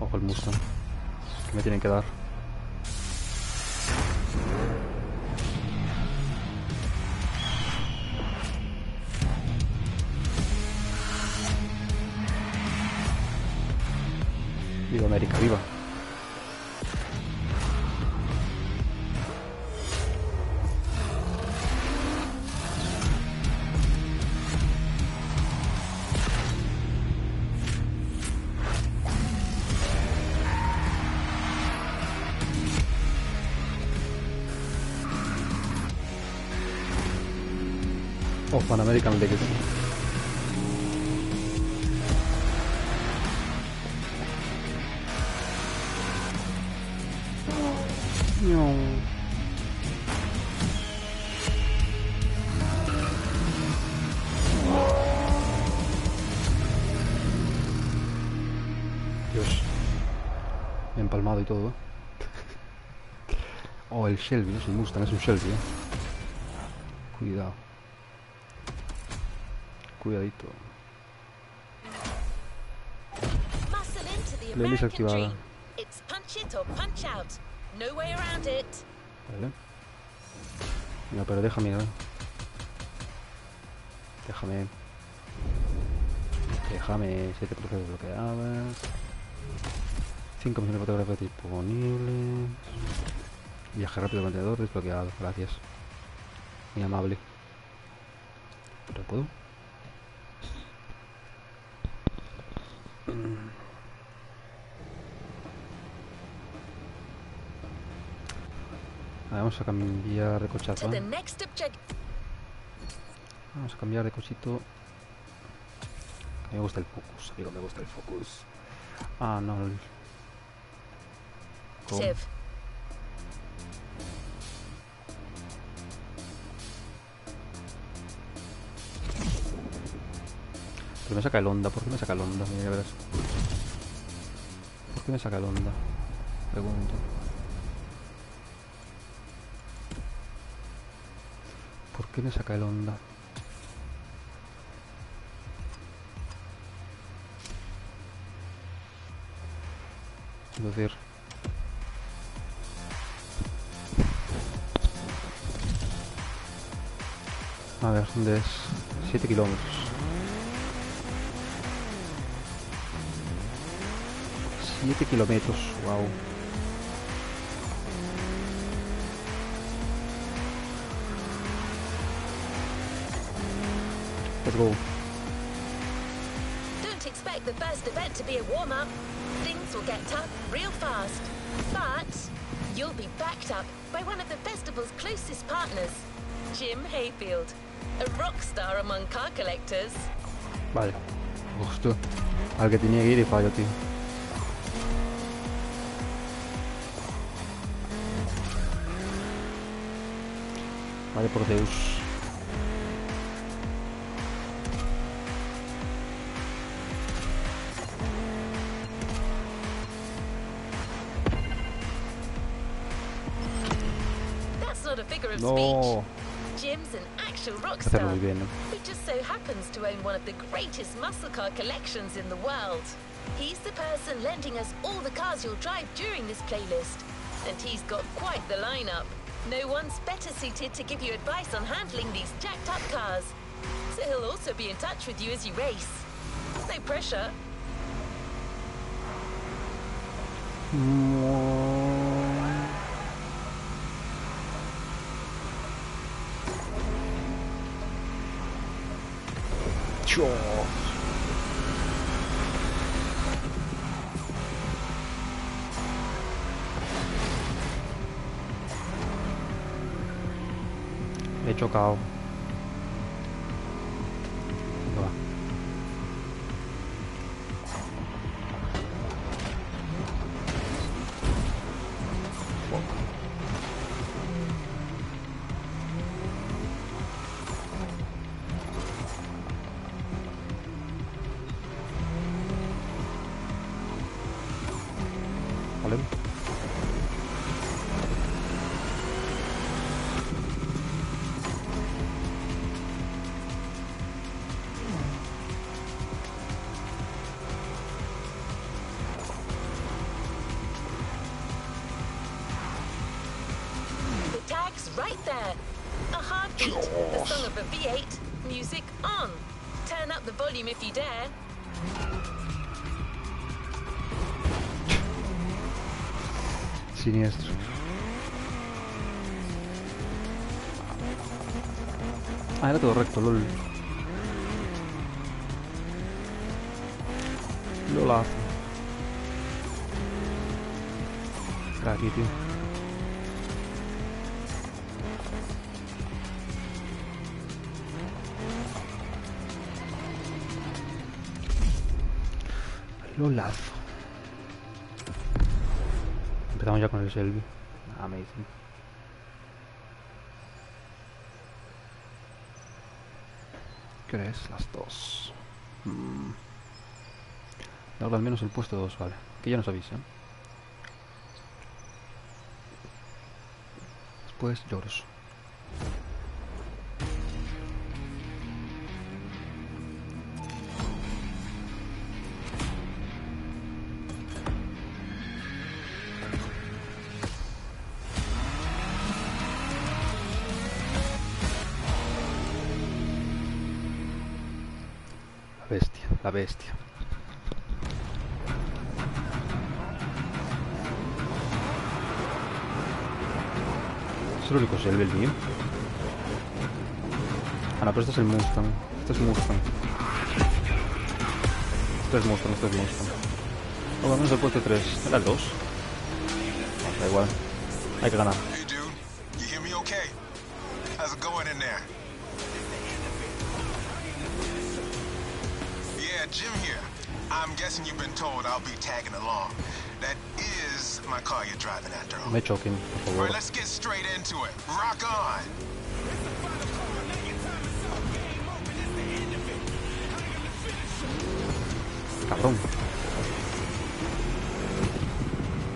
Cojo el Mustang. Que me tienen que dar. Viva América, viva. Of an American Legacy. Dios. Me he empalmado y todo. Oh, el Shelby, no es un Mustang, es un Shelby, Cuidado. Cuidadito. Ley desactivada. Vale. No, pero déjame, ¿no? Déjame 7 procesos bloqueadas. 5 misiones de fotografía disponibles. Viaje rápido contenedor desbloqueado, gracias. Muy amable. ¿Pero puedo? Vamos a cambiar de cochazo. Vamos a cambiar de cochito. Me gusta el Focus, amigo, me gusta el Focus. Ah, no. ¿Cómo? ¿Por qué me saca el Honda? ¿Por qué me saca el Honda? Mira, verás. ¿Por qué me saca el Honda? Pregunto. ¿Por qué me saca el Honda? Es decir... A ver, ¿dónde es? 7 kilómetros. 7 kilómetros, wow. Let's go. Don't expect the first event to be a warm-up. Things will get tough real fast. But you'll be backed up by one of the festival's closest partners, Jim Hayfield, a rock star among car collectors. Vale, justo al que tenía que ir y fallo, tío. Vale, por Deus. That's not a figure of No. speech. Jim's an actual rock star. Hacerlo muy bien, ¿no? He just so happens to own one of the greatest muscle car collections in the world. He's the person lending us all the cars you'll drive during this playlist. And he's got quite the lineup. No one's better suited to give you advice on handling these jacked up cars. So he'll also be in touch with you as you race. No pressure. He chocado. Va. Vale. there. A heartbeat, the song of a V8, music on. Turn up the volume if you dare. Siniestro. Ah, era todo recto, lol. Lolazo. Aquí, tío. Lolazo. Empezamos ya con el Shelby. Amazing. ¿Qué hora es? Las 2. Ahora al menos el puesto 2, vale. Que ya nos avisan. Después lloros. La bestia, la bestia. ¿Es el único Shelby el mío? Ah, no, pero este es el Mustang. Este es Mustang. Este es Mustang, este es Mustang. Oh, vamos al puesto 3. ¿Era el 2? No, da igual. Hay que ganar. Hey dude, you hear me okay? How's it going in there? Yeah, Jim here. I'm guessing you've been told I'll be tagging along. That is my car you're driving after all. Me choquen, por favor. Alright, let's get straight into it. Rock on! Cabrón.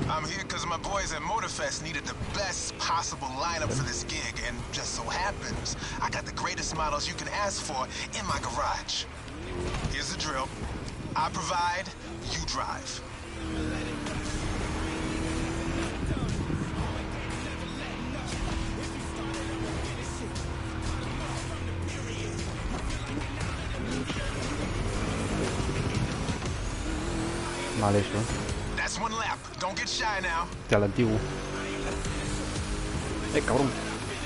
I'm here because my boys at Motorfest needed the best possible lineup for this gig, and just so happens, I got the greatest models you can ask for in my garage. Here's the drill. I provide, you drive. Mal eso, That's one lap. Don't get shy now. Hostia, al antiguo. Cabrón.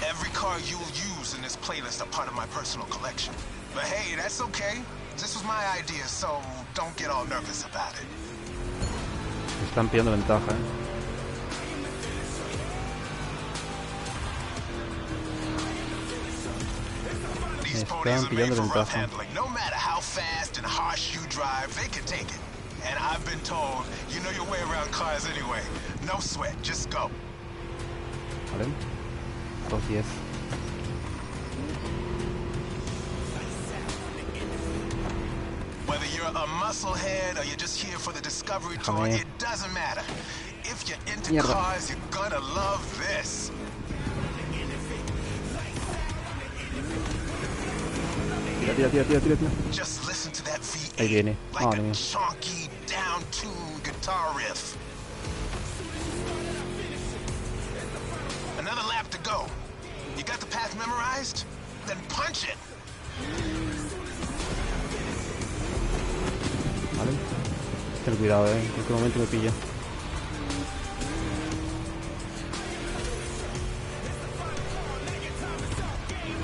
Every car you'll use in this playlist are part of my personal collection. But hey, that's okay. This was my idea, so don't get all nervous about it. Están pillando ventaja, These ponies are made for rough handling. No matter how fast and harsh you drive, they can take it. And I've been told, you know your way around cars anyway. No sweat, just go. Vale. 2-10. Whether you're a musclehead or you're just here for the Discovery Tour, it doesn't matter. If you're into cars, you're gonna love this. Tira. Just listen to that V8. Ahí viene. Like a chunky, down-tuned guitar riff. Another lap to go. You got the path memorized? Then punch it. Vale. Ten cuidado, en cualquier momento me pilla.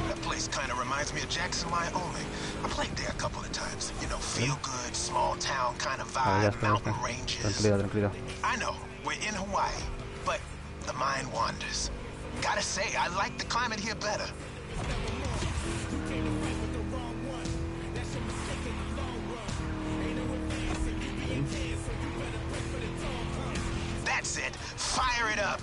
That place kind of reminds me of Jackson, Wyoming. I played there a couple of times. You know, feel good, small town kind of vibe, mountain ranges. Tranquilidad. I know, we're in Hawaii, but the mind wanders. Gotta say, I like the climate here better. That's it. Fire it up.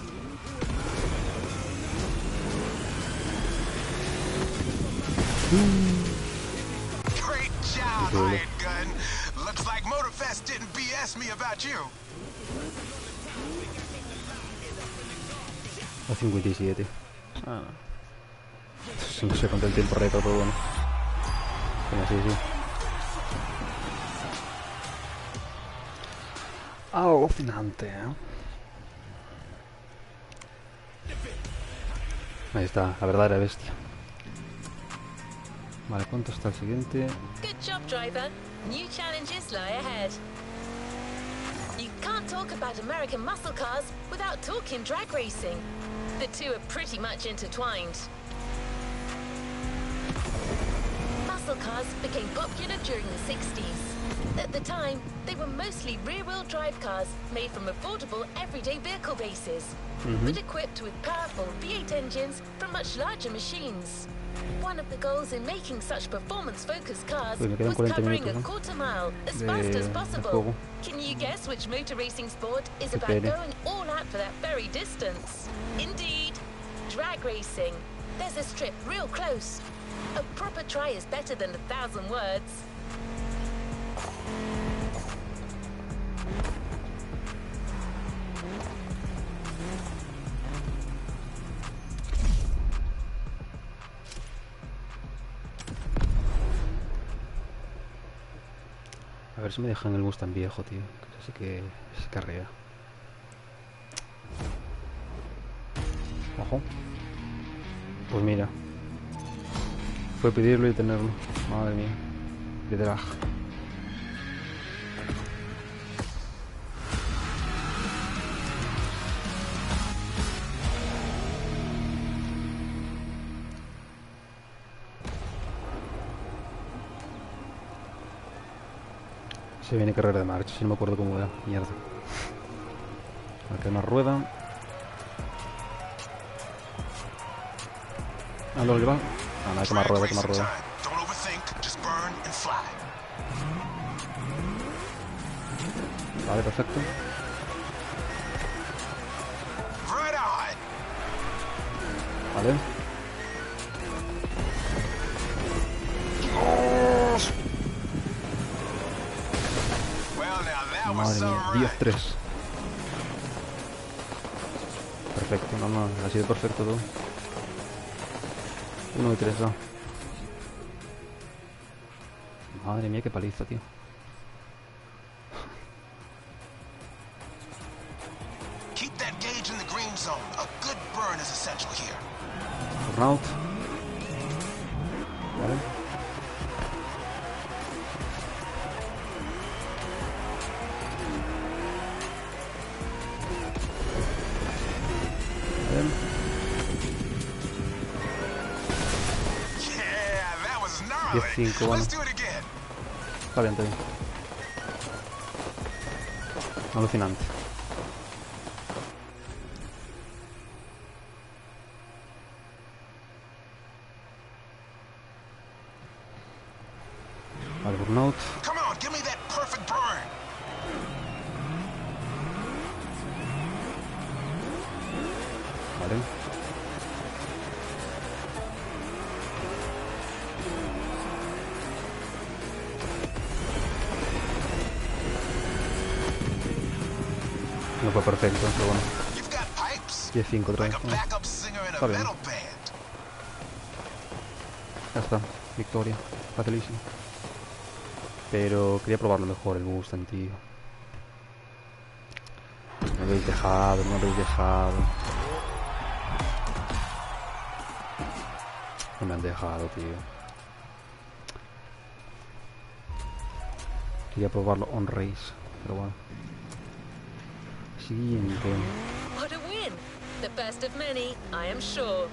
Great job, Hired Gun. Looks like Motorfest didn't BS me about you. A 57. Ah, no. No sé cuánto el tiempo récord, pero bueno. Venga, sí. Alucinante, ¿eh? Ahí está, la verdadera bestia. Vale, ¿cuánto está el siguiente? Good job, driver. New challenges lie ahead. You can't talk about American muscle cars without talking drag racing. The two are pretty much intertwined. Muscle cars became popular during the 60s. At the time, they were mostly rear-wheel drive cars made from affordable everyday vehicle bases, but equipped with powerful V8 engines from much larger machines. One of the goals in making such performance-focused cars Uy, me quedan was 40 covering minutos, a ¿no? quarter mile as De fast as juego. possible. Can you guess which motor racing sport is Qué about pena. going all out for that very distance? Indeed, drag racing. There's a strip real close. A proper try is better than 1,000 words. A ver si me dejan el Mustang viejo, tío. Que así que se carrea. Ojo. Pues mira. Fue pedirlo y tenerlo. Madre mía. De drag. Se viene carrera de marcha, si no me acuerdo cómo era. Mierda. Aquí hay una rueda. Ah, lo que va. Ah, no, hay que más Drag rueda, que más racing rueda. time. Don't overthink, just burn and fly. Vale, perfecto. Right on. Vale. Well, now that was Madre some mía, right. 10-3. Perfecto, no, no, ha sido perfecto todo. 1 de 3, va. Madre mía, qué paliza, tío. Keep that gauge in the green zone. A good burn is essential here. Burnout. Vale. Vale. Yeah, that was gnarly. 10-5, bueno. Let's do it again. Está bien, está bien. Alucinante. Vale, burnout. Come on, give me that perfect burn. Vale. No fue perfecto, pero bueno. You've got pipes. 10-5 otra Like vez. a Bueno, backup singer in a Está bien. metal band. ya está. Victoria. Facilísimo. Pero quería probarlo mejor el Mustang, tío. No habéis dejado, no habéis dejado. No me han dejado, tío. Quería probarlo on race, pero bueno. Siguiente. What a win! The best of many, I am sure.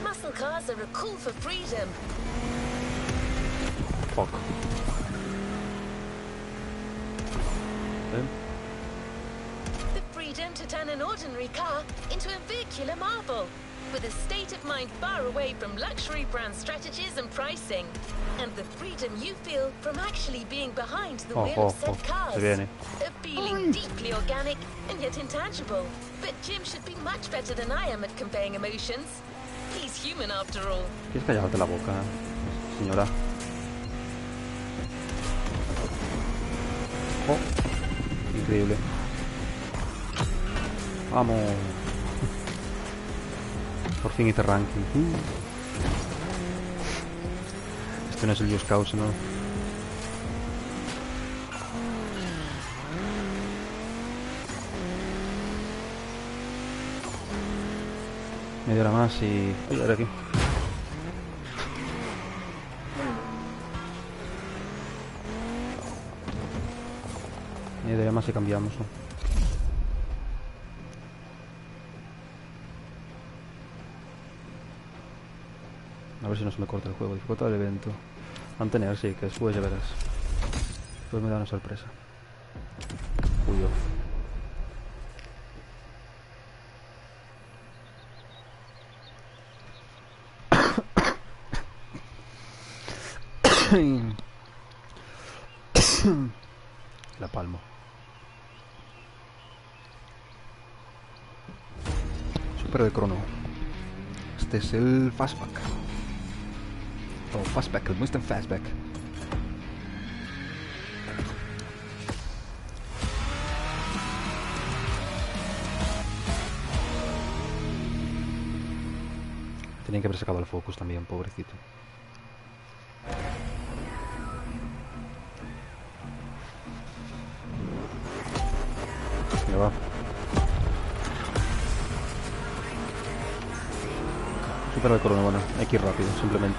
Muscle cars are a call for freedom. Fuck. The freedom to turn an ordinary car into a vehicular marvel, with a state of mind far away from luxury brand strategies and pricing, and the freedom you feel from actually being behind the wheel of said cars. Se viene. A feeling deeply organic and yet intangible. But Jim should be much better than I am at conveying emotions. He's human after all. ¿Quieres callarte la boca, señora? Oh, increíble. Vamos. Por fin hice ranking. Esto no es el Just Cause, ¿no? Media hora más y... Ay, a ver aquí. Media hora más y cambiamos, ¿no? A ver si no se me corta el juego. Disfruta del evento. Mantener, sí, que después ya verás. Después me da una sorpresa. Uy, La palmo. Super de crono. Este es el fastback. O fastback, el Mustang fastback. Tenían que haber sacado el focus también, pobrecito. Ya va. Super de corona, bueno, hay que ir rápido, simplemente.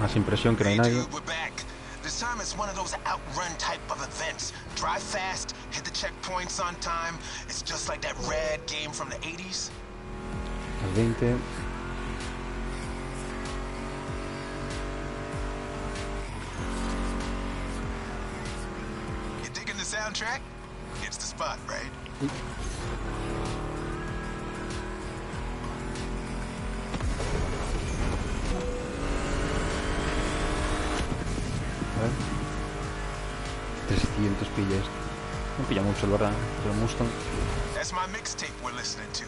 Más impresión que no hay nadie. This time it's one of those outrun type of events. Drive fast, hit the checkpoints on time. It's just like that Red game from the 80s. Las 20. You digging the soundtrack? It's the spot, right? A ver. 300 pillas. No pilla mucho, la verdad, pero el Mustang. That's my mixtape we're listening to.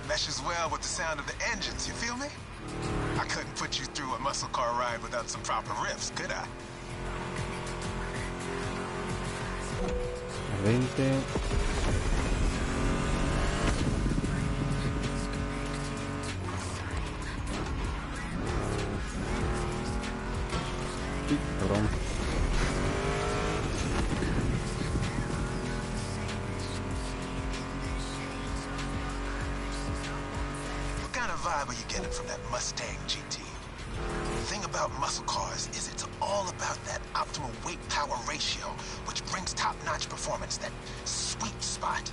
Meshes well with the sound of the engines, you feel me? I couldn't put you through a muscle car ride without some proper riffs, could I? Las 20. Uy, perdón. What kind of vibe are you getting from that Mustang GT? The thing about muscle cars is it's all about that optimal weight-power ratio, which brings top-notch performance, that sweet spot.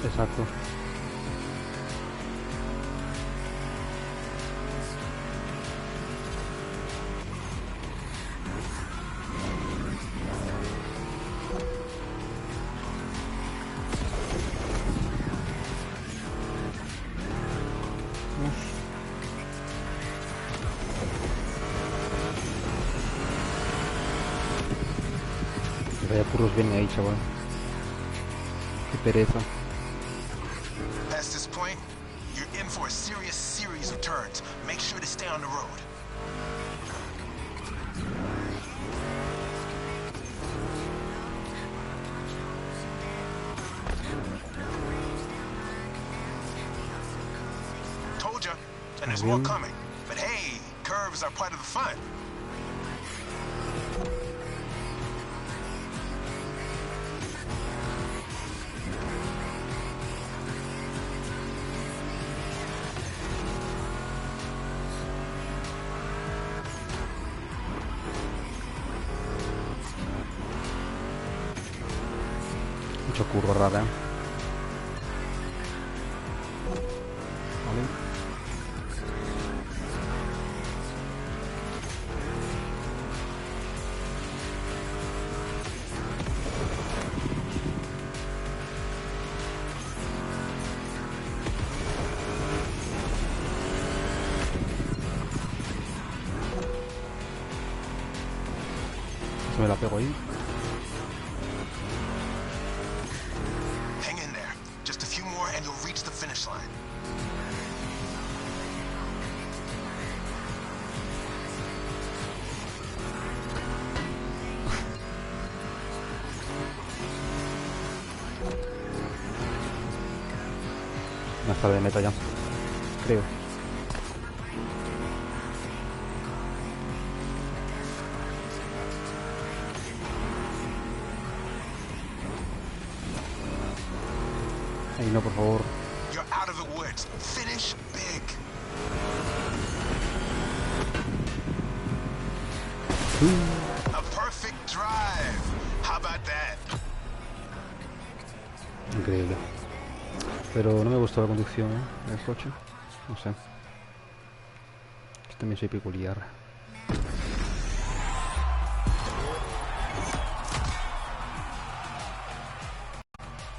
Exacto. Vaya curros bien ahí, chaval. Qué pereza. Past this point, you're in for a serious series of turns. Make sure to stay on the road. Told ya, and there's more coming. But hey, curves are part of the fun. Mucha curva rara. Vale. Se me la pego ahí. Hang in there. Just a few more and you'll reach the finish line. Una sala de meta ya. Creo. Ahí no, por favor. You're out of the woods. Finish big. A perfect drive. How about that? Increíble. Pero no me gustó la conducción, del coche. No sé. Yo también soy peculiar.